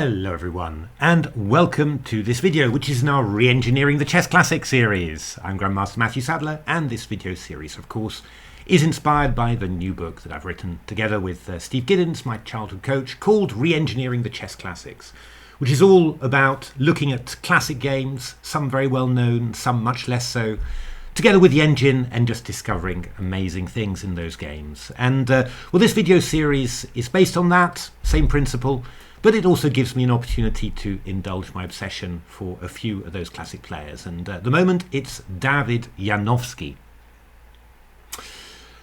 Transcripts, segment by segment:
Hello everyone, and welcome to this video, which is in our Reengineering the Chess Classics series. I'm Grandmaster Matthew Sadler, and this video series, of course, is inspired by the new book that I've written together with Steve Giddins, my childhood coach, called Reengineering the Chess Classics, which is all about looking at classic games, some very well known, some much less so, together with the engine and just discovering amazing things in those games. And well, this video series is based on that same principle, but it also gives me an opportunity to indulge my obsession for a few of those classic players. And at the moment, it's Dawid Janowski.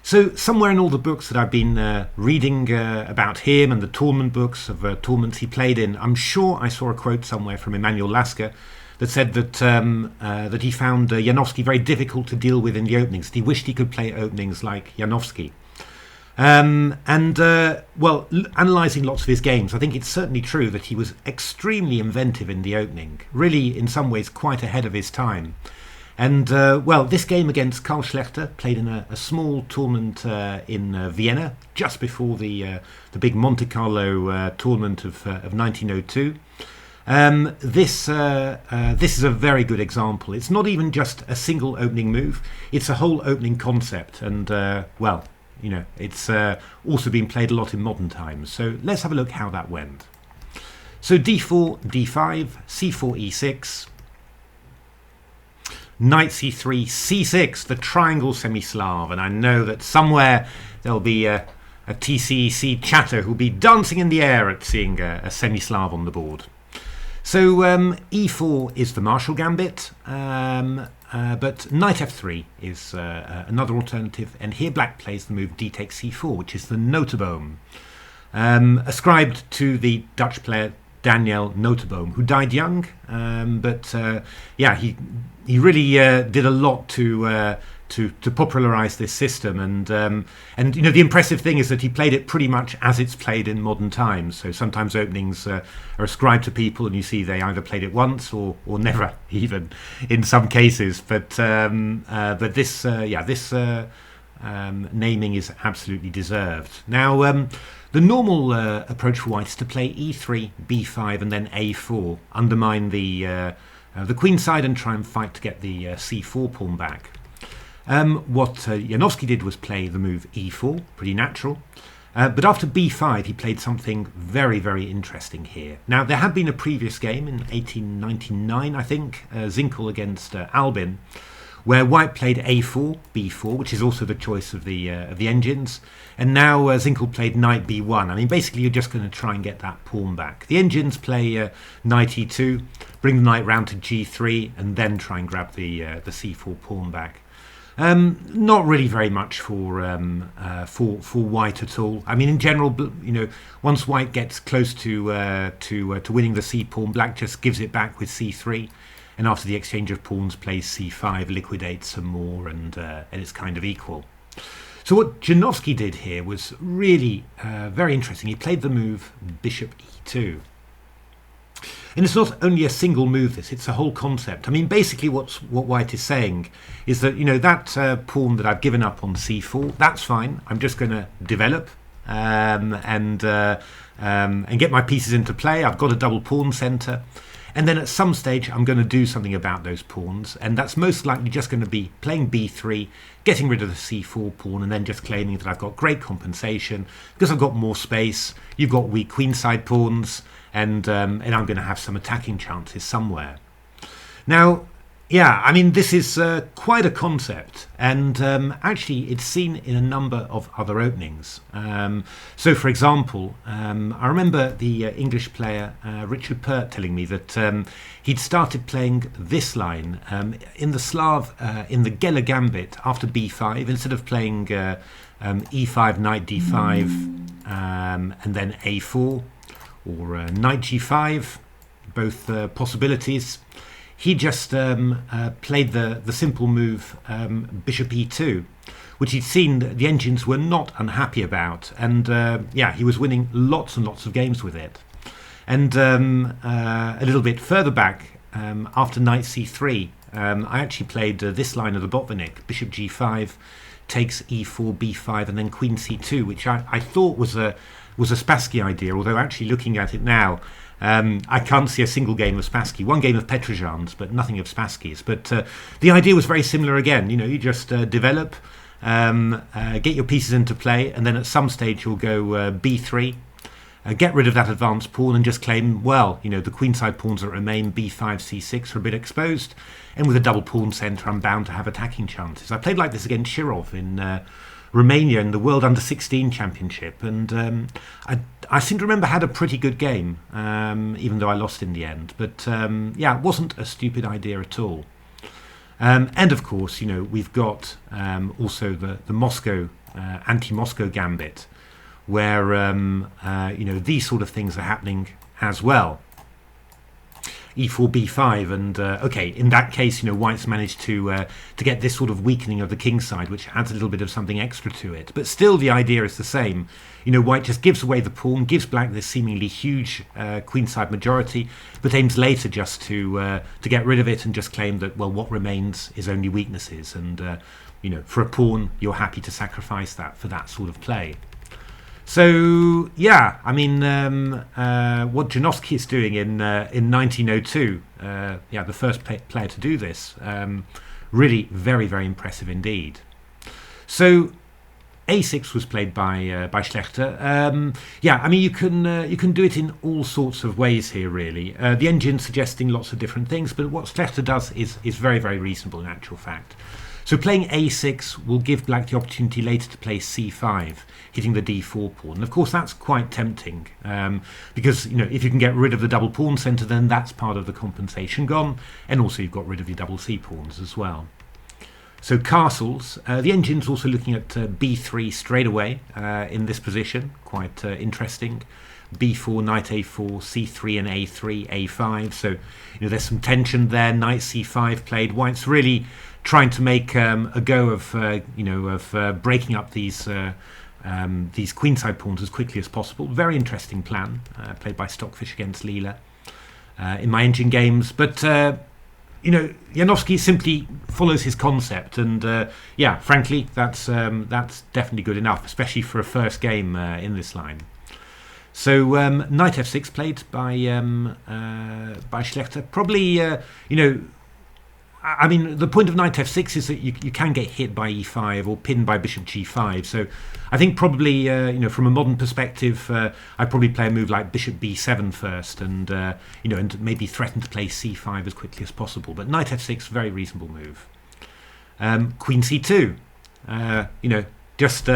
So somewhere in all the books that I've been reading about him and the tournament books of tournaments he played in, I'm sure I saw a quote somewhere from Emanuel Lasker that said that that he found Janowski very difficult to deal with in the openings. He wished he could play openings like Janowski. Well, analysing lots of his games, I think it's certainly true that he was extremely inventive in the opening, really in some ways quite ahead of his time. And well, this game against Carl Schlechter, played in a small tournament in Vienna, just before the big Monte Carlo tournament of 1902. This is a very good example. It's not even just a single opening move, it's a whole opening concept, and well, you know, it's also been played a lot in modern times. So let's have a look how that went. So d4, d5, c4, e6, knight c3, c6, the triangle semi-Slav. And I know that somewhere there'll be a TCEC chatter who'll be dancing in the air at seeing a semi-Slav on the board. So e4 is the Marshall Gambit, but knight f3 is another alternative, and here black plays the move d takes c4, which is the Noteboom, ascribed to the Dutch player Daniel Noteboom, who died young, but yeah, he really did a lot to popularise this system, and you know, the impressive thing is that he played it pretty much as it's played in modern times. So sometimes openings are ascribed to people, and you see they either played it once or never, even in some cases. But this naming is absolutely deserved. Now, the normal approach for white is to play e3, b5, and then a4, undermine the queenside and try and fight to get the c4 pawn back. What Yanovsky did was play the move e4, pretty natural, but after b5 he played something very, very interesting here. Now, there had been a previous game in 1899, I think, Zinkel against Albin, where white played a4, b4, which is also the choice of the engines, and now Zinkel played knight b1. I mean, basically you're just going to try and get that pawn back. The engines play knight e2, bring the knight round to g3, and then try and grab the c4 pawn back. Not really very much for white at all. I mean, in general, you know, once white gets close to winning the c pawn, black just gives it back with c3, and after the exchange of pawns, plays c5, liquidates some more, and it's kind of equal. So what Janowski did here was really very interesting. He played the move bishop e2. And it's not only a single move, it's a whole concept. I mean, basically what white is saying is that, you know, that pawn that I've given up on c4, that's fine. I'm just going to develop and get my pieces into play. I've got a double pawn center. And then at some stage, I'm going to do something about those pawns. And that's most likely just going to be playing b3, getting rid of the c4 pawn, and then just claiming that I've got great compensation because I've got more space. You've got weak queenside pawns, and I'm going to have some attacking chances somewhere. Now, yeah, I mean, this is quite a concept, and actually it's seen in a number of other openings. So, for example, I remember the English player Richard Pert telling me that he'd started playing this line in the Slav, in the Geller Gambit after b5, instead of playing e5, knight d5, and then a4, or knight g5, both possibilities. He just played the simple move bishop e2, which he'd seen that the engines were not unhappy about, and yeah, he was winning lots and lots of games with it. And a little bit further back, after knight c3, I actually played this line of the Botvinnik, bishop g5, takes e4, b5, and then queen c2, which I thought was a Spassky idea, although actually looking at it now, I can't see a single game of Spassky. One game of Petrosian's, but nothing of Spassky's. But the idea was very similar again. You know, you just develop, get your pieces into play, and then at some stage you'll go b3, get rid of that advanced pawn and just claim, well, you know, the queenside pawns that remain, b5, c6 are a bit exposed, and with a double pawn centre I'm bound to have attacking chances. I played like this against Shirov in Romania in the World Under-16 Championship, and I seem to remember had a pretty good game, even though I lost in the end. But yeah, it wasn't a stupid idea at all. And of course, you know, we've got also the Moscow anti-Moscow gambit, where you know, these sort of things are happening as well. e4, b5, and okay, in that case, you know, White's managed to get this sort of weakening of the king side, which adds a little bit of something extra to it. But still, the idea is the same. You know, White just gives away the pawn, gives Black this seemingly huge queenside majority, but aims later just to get rid of it and just claim that, well, what remains is only weaknesses, and you know, for a pawn, you're happy to sacrifice that for that sort of play. So yeah, I mean, what Janowski is doing in 1902, yeah, the first player to do this, really very, very impressive indeed. So a6 was played by Schlechter. Yeah, I mean, you can do it in all sorts of ways here, really. The engine suggesting lots of different things, but what Schlechter does is very, very reasonable in actual fact. So playing a6 will give Black the opportunity later to play c5, hitting the d4 pawn. And of course, that's quite tempting, because, you know, if you can get rid of the double pawn centre, then that's part of the compensation gone, and also you've got rid of your double c pawns as well. So castles. The engine's also looking at b3 straight away in this position, quite interesting. b4, knight a4, c3 and a3, a5. So, you know, there's some tension there. Knight c5 played. White's really trying to make a go of you know, of breaking up these queenside pawns as quickly as possible. Very interesting plan, played by Stockfish against Leela in my engine games. But you know, Yanovsky simply follows his concept, and yeah, frankly, that's definitely good enough, especially for a first game in this line. So knight f6 played by Schlechter. Probably, you know, I mean, the point of knight f6 is that you can get hit by e5 or pinned by bishop g5. So I think probably, you know, from a modern perspective, I'd probably play a move like bishop b7 first, and you know, and maybe threaten to play c5 as quickly as possible. But knight f6, very reasonable move. Queen c2, you know, just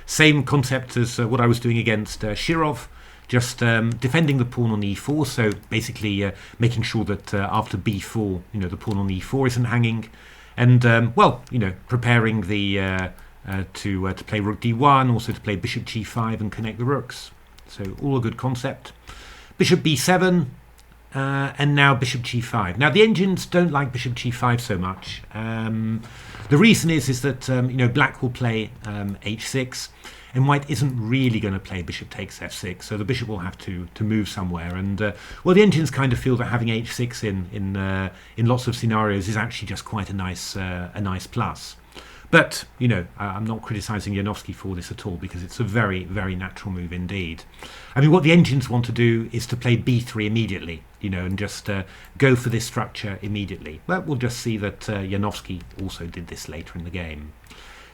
same concept as what I was doing against Shirov. Just defending the pawn on e4, so basically making sure that after b4, you know, the pawn on e4 isn't hanging, and well, you know, preparing the to play rook d1, also to play bishop g5 and connect the rooks. So all a good concept. Bishop b7, and now bishop g5. Now the engines don't like bishop g5 so much. The reason is that you know, Black will play h6. And White isn't really going to play bishop takes f6, so the bishop will have to move somewhere. And well, the engines kind of feel that having h6 in lots of scenarios is actually just quite a nice plus. But you know, I'm not criticising Janowski for this at all, because it's a very, very natural move indeed. I mean, what the engines want to do is to play b3 immediately, you know, and just go for this structure immediately. But we'll just see that Janowski also did this later in the game.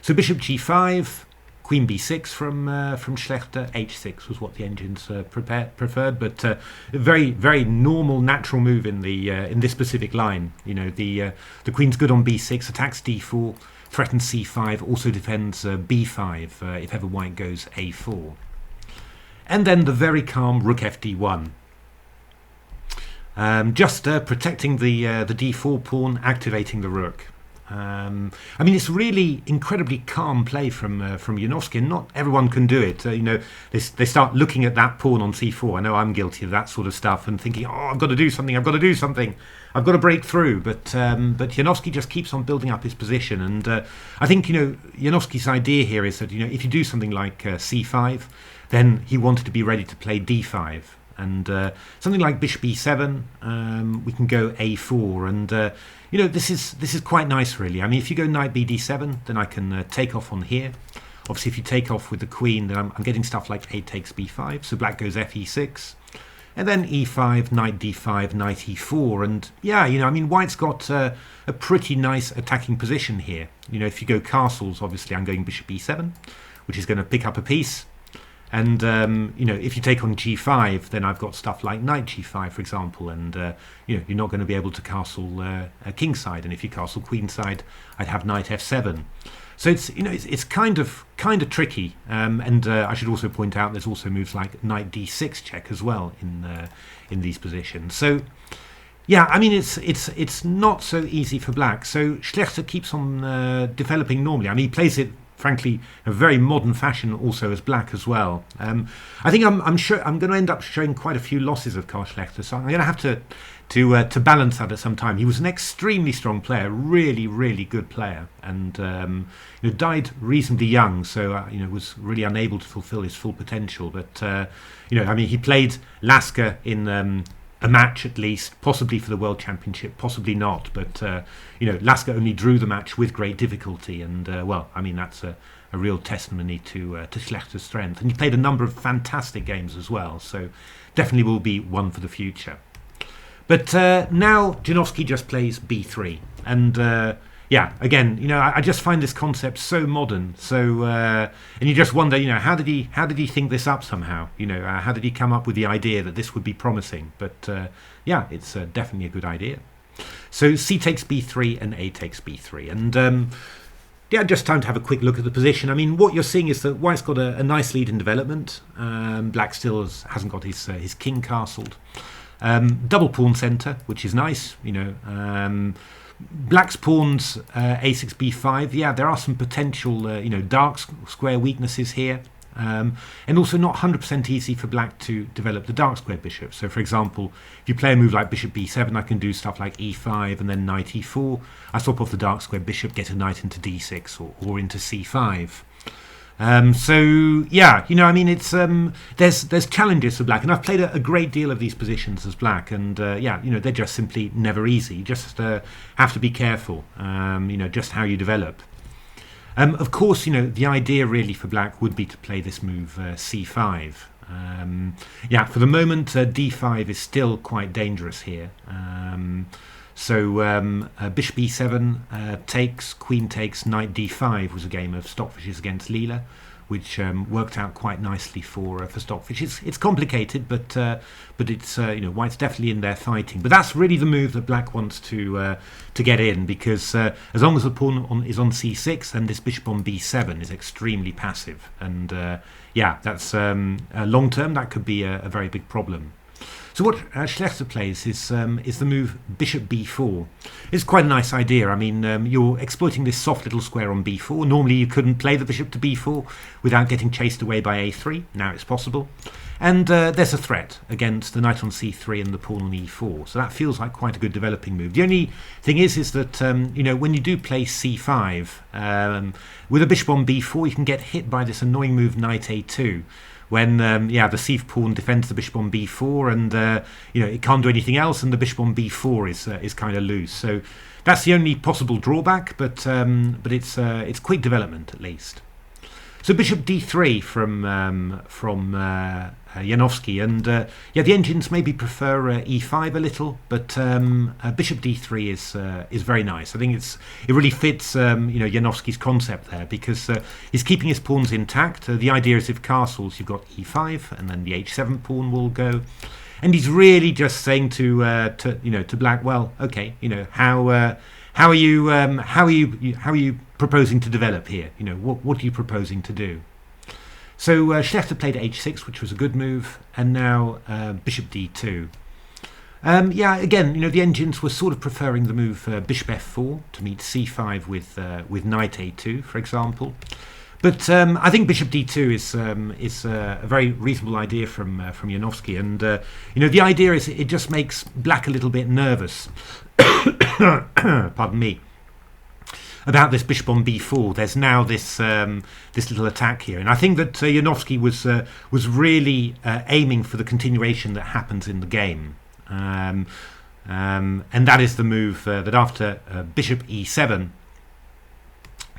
So bishop g5. Queen b6 from Schlechter. h6 was what the engines preferred, but a very, very normal, natural move in the in this specific line. You know, the queen's good on b6, attacks d4, threatens c5, also defends b5 if ever White goes a4, and then the very calm rook fd1. Just protecting the d4 pawn, activating the rook. I mean, it's really incredibly calm play from Janowski, and not everyone can do it. You know, they start looking at that pawn on c4. I know I'm guilty of that sort of stuff, and thinking, oh, I've got to do something, I've got to break through. But Janowski just keeps on building up his position, and I think, you know, Janowski's idea here is that, you know, if you do something like c5, then he wanted to be ready to play d5. And something like bishop e7, we can go a4, and you know, this is quite nice, really. I mean, if you go knight bd7, then I can take off on here. Obviously, if you take off with the queen, then I'm getting stuff like a takes b5. So Black goes fe6, and then e5, knight d5, knight e4, and yeah, I mean, white's got a pretty nice attacking position here. If you go castles, obviously I'm going bishop e7, which is going to pick up a piece. And, if you take on g5, then I've got stuff like knight g5, for example, and, you're not going to be able to castle kingside. And if you castle queenside, I'd have knight f7. So it's kind of tricky. And I should also point out there's also moves like knight d6 check as well in these positions. So, yeah, I mean, it's not so easy for black. So Schlechter keeps on developing normally. I mean, he plays it, frankly, in a very modern fashion also as black as well. I think I'm sure I'm going to end up showing quite a few losses of Carl Schlechter, so I'm going to have to balance that at some time. He was an extremely strong player, really good player, and died reasonably young, so was really unable to fulfill his full potential. But I mean, he played Lasker in a match at least, possibly for the World Championship, possibly not. But Lasker only drew the match with great difficulty, and well, I mean, that's a real testimony to Schlechter's strength. And he played a number of fantastic games as well, so definitely will be one for the future. But now Janowski just plays b3, and yeah, again, I just find this concept so modern. So, and you just wonder, how did he think this up somehow? How did he come up with the idea that this would be promising? But yeah, it's definitely a good idea. So c takes b3 and a takes b3, and yeah, just time to have a quick look at the position. I mean, what you're seeing is that white's got a nice lead in development. Black still hasn't got his king castled. Double pawn centre, which is nice. Black's pawns a6, b5. Yeah, there are some potential, dark square weaknesses here, and also not 100% easy for black to develop the dark square bishop. So, for example, if you play a move like bishop b7, I can do stuff like e5 and then knight e4. I swap off the dark square bishop, get a knight into d6 or into c5. So yeah, I mean, it's there's challenges for black, and I've played a great deal of these positions as black, and yeah, they're just simply never easy. You just have to be careful, just how you develop. Of course, the idea really for black would be to play this move c5. Yeah, for the moment, d5 is still quite dangerous here. So bishop e7 takes, queen takes, knight d5 was a game of Stockfish's against Leela, which worked out quite nicely for Stockfish. It's complicated, but it's white's definitely in there fighting. But that's really the move that black wants to get in, because as long as the pawn is on c6, then this bishop on b7 is extremely passive, and yeah, that's long term that could be a very big problem. So what Schlechter plays is the move bishop b4. It's quite a nice idea. I mean, you're exploiting this soft little square on b4. Normally you couldn't play the bishop to b4 without getting chased away by a3. Now it's possible. And there's a threat against the knight on c3 and the pawn on e4. So that feels like quite a good developing move. The only thing is that, when you do play c5, with a bishop on b4, you can get hit by this annoying move knight a2. When the c pawn defends the bishop on b4, and it can't do anything else, and the bishop on b4 is kind of loose. So that's the only possible drawback, but it's quick development at least. So bishop d3 from Yanovsky, and yeah, the engines maybe prefer e5 a little, but bishop d3 is very nice. I think it really fits Yanovsky's concept there, because he's keeping his pawns intact. The idea is if castles, you've got e5, and then the h7 pawn will go, and he's really just saying to black, well, okay, how are you proposing to develop here? What are you proposing to do? So Schlechter played h6, which was a good move, and now bishop d2. Yeah, again, the engines were sort of preferring the move bishop f4 to meet c5 with knight a2, for example. But I think bishop d2 is a very reasonable idea from Yanovsky, and the idea is it just makes black a little bit nervous. Pardon me. About this bishop on b4, there's now this little attack here, and I think that Yanovsky was really aiming for the continuation that happens in the game, and that is the move that after bishop e7,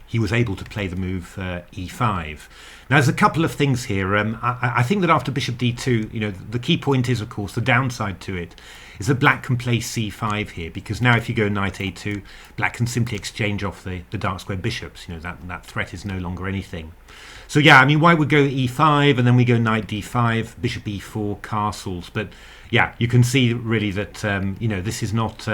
he was able to play the move e5. Now, there's a couple of things here. I think that after bishop d2, the key point is, of course, the downside to it is that black can play c5 here, because now if you go knight a2, black can simply exchange off the dark square bishops. That threat is no longer anything. So yeah, I mean, white would go e5, and then we go knight d5, bishop e4, castles. But yeah, you can see really that this is not.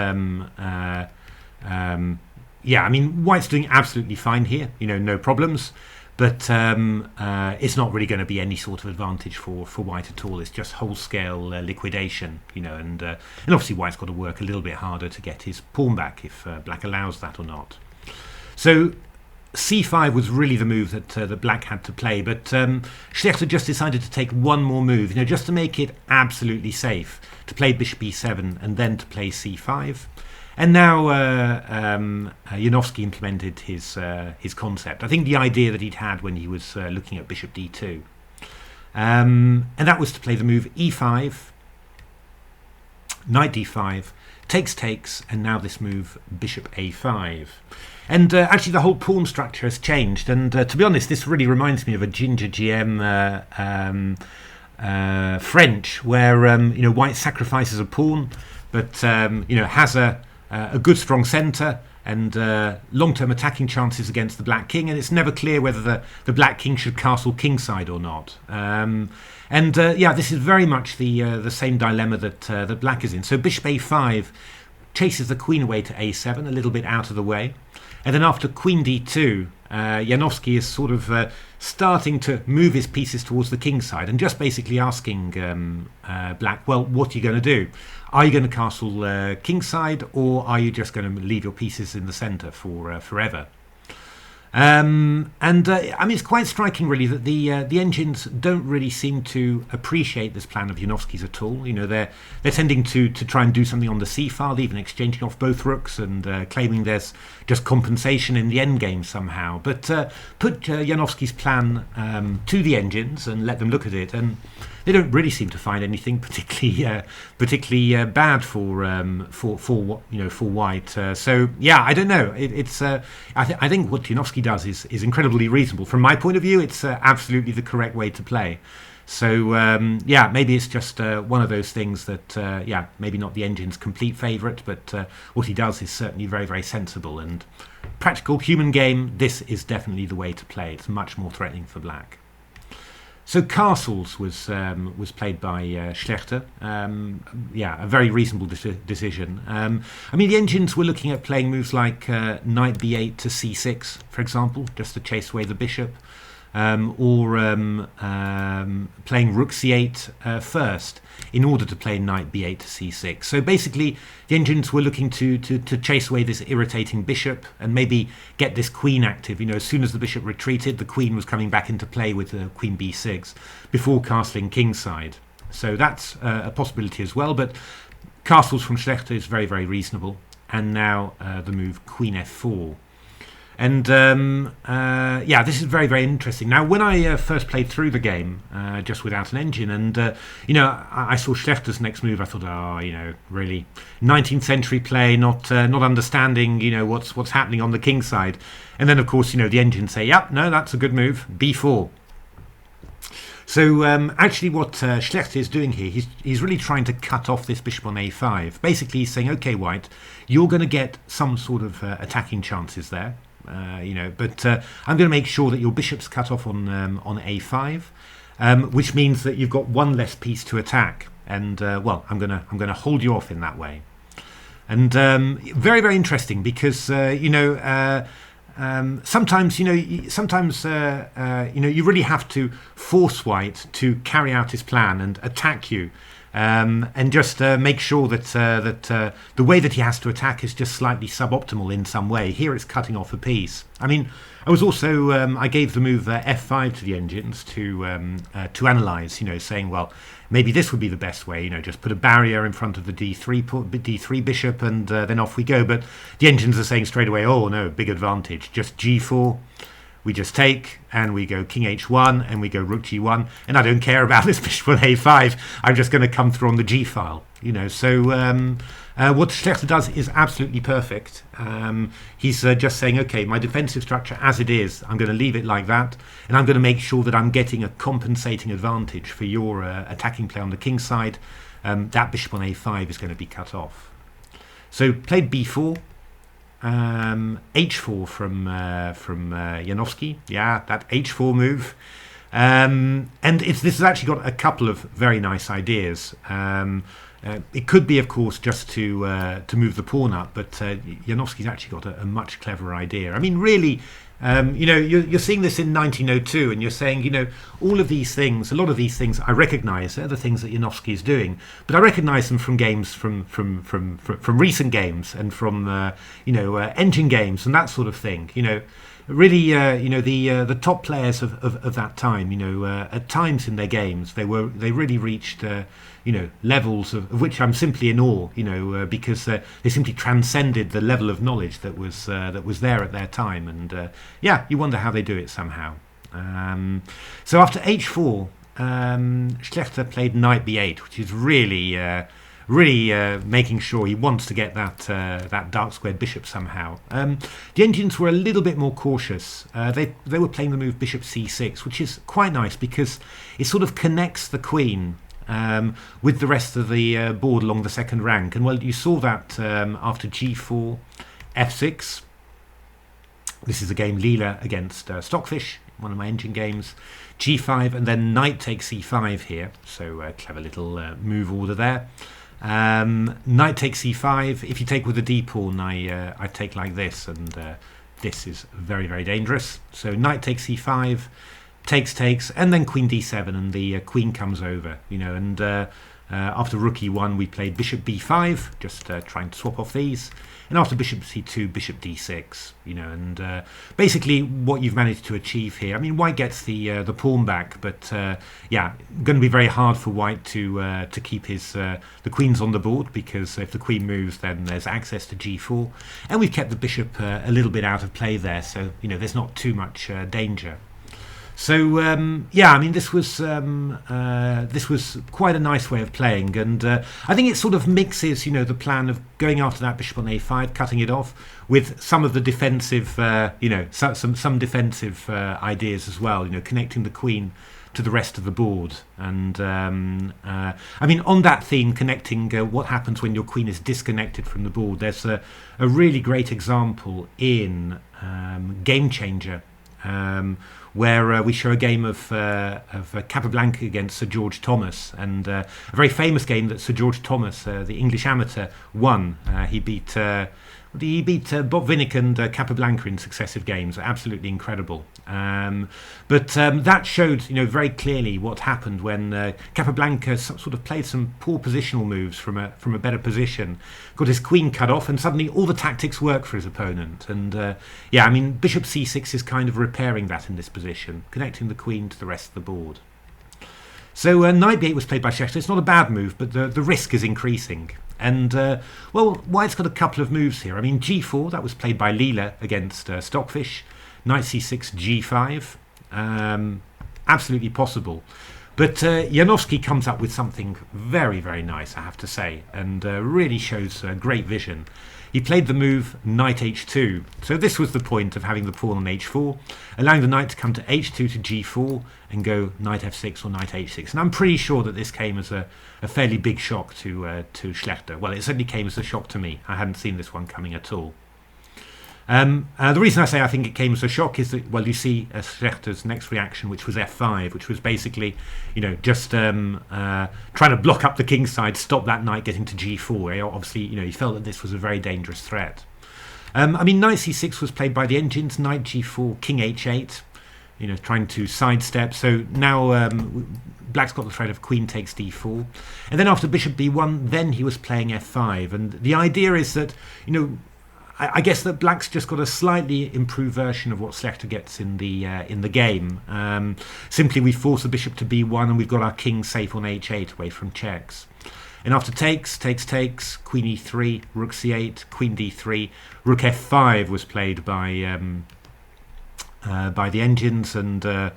Yeah, I mean, white's doing absolutely fine here. No problems. But it's not really going to be any sort of advantage for white at all. It's just whole-scale liquidation, and obviously white's got to work a little bit harder to get his pawn back if black allows that or not. So c5 was really the move that black had to play, but Schlechter just decided to take one more move, just to make it absolutely safe, to play bishop e7 and then to play c5. And now Janowski implemented his concept. I think the idea that he'd had when he was looking at bishop d2. And that was to play the move e5, knight d5, takes, and now this move bishop a5. And actually the whole pawn structure has changed. And to be honest, this really reminds me of a Ginger GM French, where white sacrifices a pawn, but has a good strong centre and long-term attacking chances against the black king, and it's never clear whether the black king should castle kingside or not. Yeah, this is very much the same dilemma that black is in. So bishop a5 chases the queen away to a7, a little bit out of the way, and then after queen d2, Janowski is sort of starting to move his pieces towards the king side and just basically asking black, well, what are you going to do? Are you going to castle kingside, or are you just going to leave your pieces in the centre for forever? I mean, it's quite striking, really, that the engines don't really seem to appreciate this plan of Janowski's at all. They're tending to try and do something on the c file, even exchanging off both rooks and claiming there's just compensation in the endgame somehow. But put Janowski's plan to the engines and let them look at it, and they don't really seem to find anything particularly bad for white. So yeah, I don't know. I think what Janowski does is incredibly reasonable from my point of view. It's absolutely the correct way to play. So yeah, maybe it's just one of those things that maybe not the engine's complete favourite, but what he does is certainly very, very sensible. And practical human game, this is definitely the way to play. It's much more threatening for black. So castles was played by Schlechter. A very reasonable decision. I mean, the engines were looking at playing moves like knight b8 to c6, for example, just to chase away the bishop, or playing rook c8 first in order to play knight b8 to c6. So basically, the engines were looking to chase away this irritating bishop and maybe get this queen active. As soon as the bishop retreated, the queen was coming back into play with queen b6 before castling kingside. So that's a possibility as well. But castles from Schlechter is very, very reasonable. And now the move queen f4. And this is very, very interesting. Now, when I first played through the game, just without an engine, and I saw Schlechter's next move, I thought, really 19th century play, not understanding, what's happening on the king side. And then, of course, the engine say, yep, no, that's a good move, b4. So actually what Schlechter is doing here, he's really trying to cut off this bishop on a5. Basically, he's saying, okay, white, you're going to get some sort of attacking chances there. But I'm going to make sure that your bishop's cut off on a5, which means that you've got one less piece to attack. And I'm going to hold you off in that way. And very, very interesting because sometimes you really have to force white to carry out his plan and attack you. And just make sure that the way that he has to attack is just slightly suboptimal in some way. Here it's cutting off a piece. I mean, I was also I gave the move f5 to the engines to analyse. Saying, well, maybe this would be the best way. Just put a barrier in front of the d3 bishop, and then off we go. But the engines are saying straight away, oh no, big advantage. Just g4. We just take, and we go king h1, and we go rook g1, and I don't care about this bishop on a5. I'm just going to come through on the g file. So what Schlechter does is absolutely perfect. He's just saying, okay, my defensive structure as it is, I'm going to leave it like that, and I'm going to make sure that I'm getting a compensating advantage for your attacking play on the king side. That bishop on a5 is going to be cut off. So played b4, h4 from Janowski. Yeah, that h4 move. And this has actually got a couple of very nice ideas. It could be, of course, just to move the pawn up, but Janowski's actually got a much cleverer idea. I mean, really, you're seeing this in 1902, and you're saying, all of these things, a lot of these things, I recognise. They're the things that Janowski is doing, but I recognise them from games from recent games and from engine games and that sort of thing. Really, the top players of that time, at times in their games, they really reached, levels of which I'm simply in awe, because they simply transcended the level of knowledge that was there at their time, and you wonder how they do it somehow. So after h4, Schlechter played knight b8, which is really making sure he wants to get that dark squared bishop somehow. The engines were a little bit more cautious. They were playing the move bishop c6, which is quite nice because it sort of connects the queen with the rest of the board along the second rank. And well, you saw that after g4, f6. This is a game Lila against Stockfish, one of my engine games. g5, and then knight takes e5 here. So clever little move order there. Knight takes c5. If you take with the d pawn, I take like this, and this is very, very dangerous. So knight takes c5, takes, and then queen d7, and the queen comes over. And after rook e1, we played bishop b5, just trying to swap off these. And after bishop c2, bishop d6, and basically what you've managed to achieve here. I mean, white gets the pawn back, but going to be very hard for white to keep the queens on the board, because if the queen moves, then there's access to g4, and we've kept the bishop a little bit out of play there, so there's not too much danger. So I mean, this was quite a nice way of playing, and I think it sort of mixes, the plan of going after that bishop on a5, cutting it off, with some of the defensive, some defensive ideas as well. Connecting the queen to the rest of the board, and I mean, on that theme, connecting what happens when your queen is disconnected from the board. There's a really great example in Game Changer. Where we show a game of Capablanca against Sir George Thomas, and a very famous game that Sir George Thomas, the English amateur, won. He beat Bob Vinnick and Capablanca in successive games. Absolutely incredible. But that showed, very clearly what happened when Capablanca sort of played some poor positional moves from a better position, got his queen cut off, and suddenly all the tactics work for his opponent. And I mean, bishop c6 is kind of repairing that in this position, connecting the queen to the rest of the board. So knight b8 was played by Schlechter. It's not a bad move, but the risk is increasing. And, white's got a couple of moves here. I mean, g4, that was played by Lila against Stockfish. Knight c6, g5. Absolutely possible. But Janowski comes up with something very, very nice, I have to say, and really shows great vision. He played the move knight h2. So this was the point of having the pawn on h4, allowing the knight to come to h2 to g4 and go knight f6 or knight h6. And I'm pretty sure that this came as a fairly big shock to Schlechter. Well, it certainly came as a shock to me. I hadn't seen this one coming at all. The reason I say I think it came as a shock is that, well, you see Schlecter's next reaction, which was f5, which was basically, just trying to block up the king side, stop that knight getting to g4. Obviously, he felt that this was a very dangerous threat. I mean, knight c6 was played by the engines, knight g4, king h8, trying to sidestep. So now black's got the threat of queen takes d4. And then after bishop b1, then he was playing f5. And the idea is that, I guess that black's just got a slightly improved version of what Schlechter gets in the game. Simply, we force the bishop to b1, and we've got our king safe on h8 away from checks. And after takes, queen e3, rook c8, queen d3, rook f5 was played by the engines, and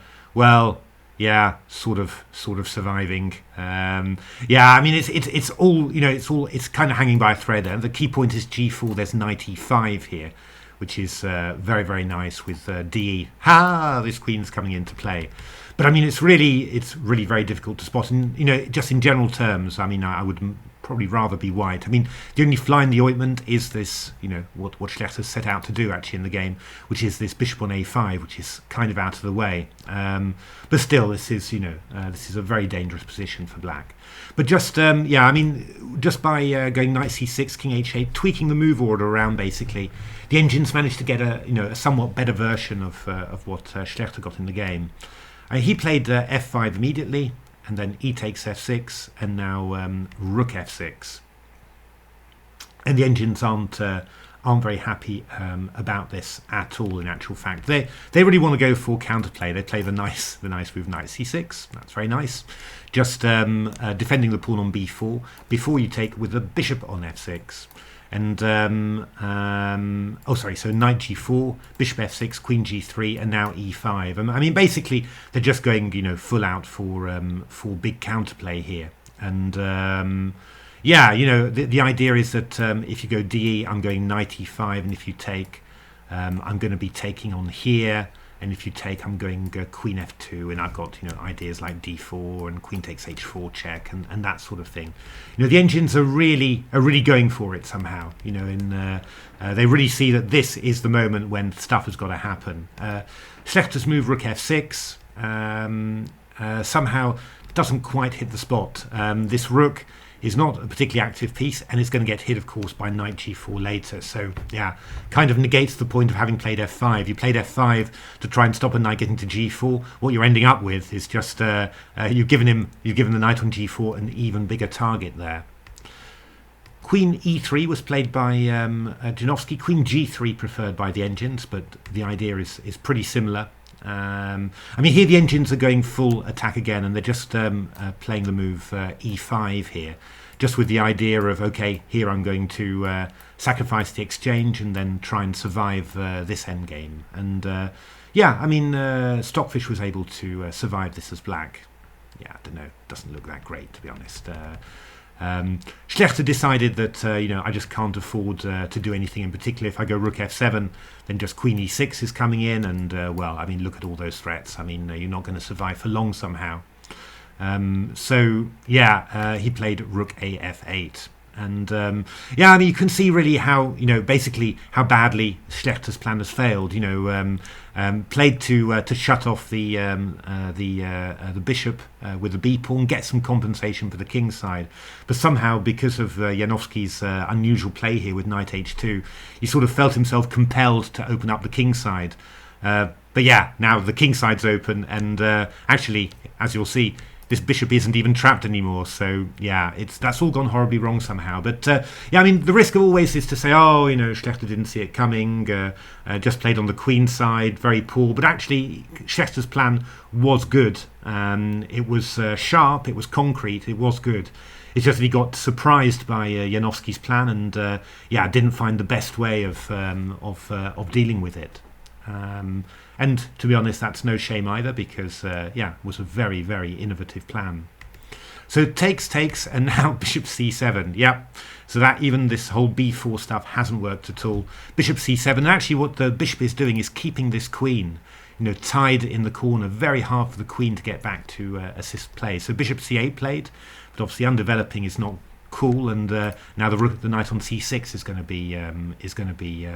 Yeah, sort of surviving. Yeah, I mean it's all, you know, it's kind of hanging by a thread. And the key point is G4. There's knight E5 here, which is very, very nice with DE. Ha! This queen's coming into play. But I mean, it's really very difficult to spot. And, you know, just in general terms, I mean, I would probably rather be white. I mean, the only fly in the ointment is this, you know, what Schlechter set out to do actually in the game, which is this bishop on A5, which is kind of out of the way. But still, this is, you know, this is a very dangerous position for black. But just, yeah, I mean, just by going knight C6, king H8, tweaking the move order around, basically, the engines managed to get a, you know, a somewhat better version of what Schlechter got in the game. He played F5 immediately, and then E takes F6, and now Rook F6. And the engines aren't very happy about this at all. In actual fact, they really want to go for counterplay. They play the nice move knight C6. That's very nice. Just defending the pawn on B4 before you take with the bishop on F6. And oh sorry, so knight G4, bishop F6, queen G3, and now E5. I mean, basically they're just going, you know, full out for big counterplay here. And yeah, you know, the idea is that if you go DE, I'm going knight E5, and if you take, I'm going to be taking on here. And if you take, I'm going queen F2, and I've got, you know, ideas like D4 and queen takes H4 check and that sort of thing. You know, the engines are really going for it somehow. You know, they really see that this is the moment when stuff has got to happen. Schlechter's move Rook F6 somehow doesn't quite hit the spot. This rook is not a particularly active piece, and it's going to get hit, of course, by knight G4 later. So yeah, kind of negates the point of having played F5. You played F5 to try and stop a knight getting to G4. What you're ending up with is just you've given the knight on G4 an even bigger target there. Queen E3 was played by Janowski. Queen G3 preferred by the engines, but the idea is pretty similar. I mean, here the engines are going full attack again, and they're just playing the move E5 here, just with the idea of, okay, here I'm going to sacrifice the exchange and then try and survive this endgame. And yeah, I mean, Stockfish was able to survive this as black. Yeah, I don't know, doesn't look that great, to be honest. Schlechter decided that you know, I just can't afford to do anything in particular. If I go Rook F7, then just Queen E6 is coming in, and well, I mean, look at all those threats. I mean, you're not going to survive for long somehow. So yeah, he played Rook AF8, and yeah, I mean, you can see really how, you know, basically how badly Schlechter's plan has failed. You know, played to shut off the bishop with the B pawn, get some compensation for the king side, but somehow, because of Yanovsky's unusual play here with knight H2, he sort of felt himself compelled to open up the king side. But yeah, now the king side's open, and actually, as you'll see, this bishop isn't even trapped anymore. So yeah, that's all gone horribly wrong somehow. But yeah, I mean, the risk always is to say, oh, you know, Schlechter didn't see it coming, just played on the queen side, very poor. But actually, Schechter's plan was good. It was sharp, it was concrete, it was good. It's just that he got surprised by Yanovsky's plan, and yeah, didn't find the best way of dealing with it. And to be honest, that's no shame either, because yeah, it was a very, very innovative plan. So takes, and now bishop c7. Yep. So that, even this whole b4 stuff hasn't worked at all. Bishop c7. And actually, what the bishop is doing is keeping this queen, you know, tied in the corner. Very hard for the queen to get back to assist play. So bishop c8 played, but obviously undeveloping is not cool. And now the knight on c6 is going to be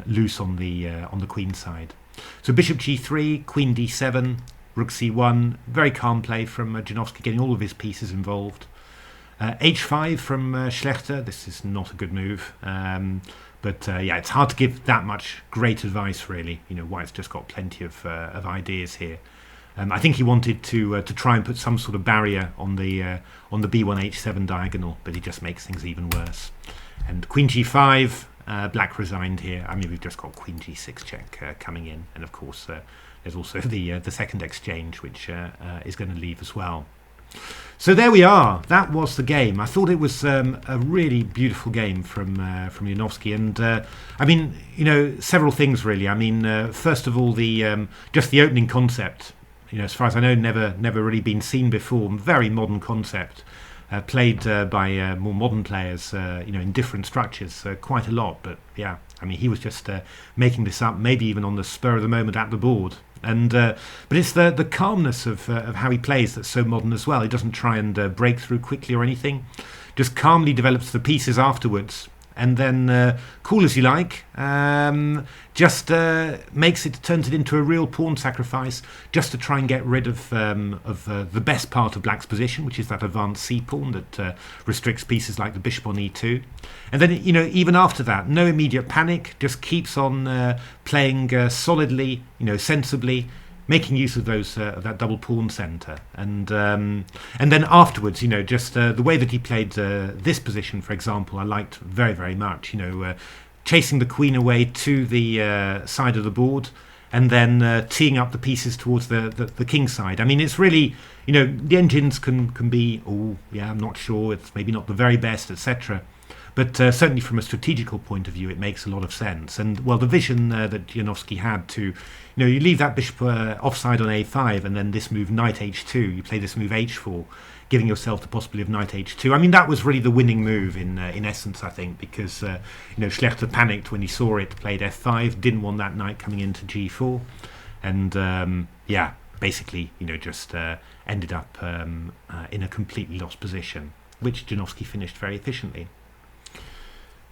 loose on the queen side. So bishop g3, queen d7, rook c1. Very calm play from Janowski, getting all of his pieces involved. h5 from Schlechter. This is not a good move, but yeah, it's hard to give that much great advice, really. You know, White's just got plenty of ideas here. I think he wanted to try and put some sort of barrier on the b1 h7 diagonal, but he just makes things even worse. And queen g5. Black resigned here. I mean, we've just got queen g6 check coming in, and of course there's also the second exchange, which is going to leave as well. So there we are. That was the game. I thought it was a really beautiful game from Yanovsky, and I mean, you know, several things really. I mean, first of all, just the opening concept. as far as I know, never really been seen before. Very modern concept, played by more modern players, in different structures, quite a lot. But yeah, I mean, he was just making this up, maybe even on the spur of the moment at the board. And but it's the calmness of how he plays that's so modern as well. He doesn't try and break through quickly or anything, just calmly develops the pieces afterwards, and then cool as you like, just turns it into a real pawn sacrifice, just to try and get rid of the best part of black's position, which is that advanced c pawn that restricts pieces like the bishop on e2. And then even after that, no immediate panic, just keeps on playing solidly, sensibly, making use of that double pawn center, and then afterwards, just the way that he played this position, for example, I liked very, very much. Chasing the queen away to the side of the board, and then teeing up the pieces towards the king side. I mean, it's really, the engines can be, I'm not sure, it's maybe not the very best, etc. But certainly from a strategical point of view, it makes a lot of sense. And, well, the vision that Janowski had to, you leave that bishop offside on a5, and then this move knight h2, you play this move h4, giving yourself the possibility of knight h2. I mean, that was really the winning move in essence, I think, because, Schlechter panicked when he saw it, played f5, didn't want that knight coming into g4. And, basically, just ended up in a completely lost position, which Janowski finished very efficiently.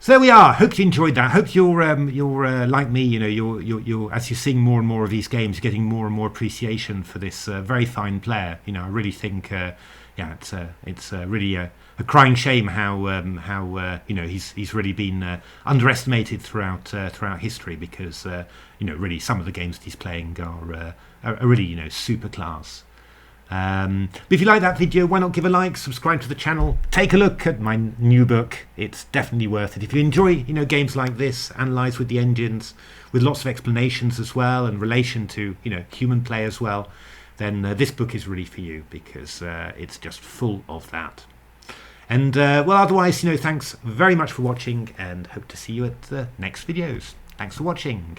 So there we are. Hope you enjoyed that. Hope you're like me. You're as you're seeing more and more of these games, getting more and more appreciation for this very fine player. I really think, it's really a crying shame how he's really been underestimated throughout history, because really some of the games that he's playing are really super class. But if you like that video, why not give a like, subscribe to the channel, take a look at my new book. It's definitely worth it. If you enjoy games like this, analysed with the engines, with lots of explanations as well, and relation to human play as well, then this book is really for you, because it's just full of that. And otherwise, thanks very much for watching, and hope to see you at the next videos. Thanks for watching.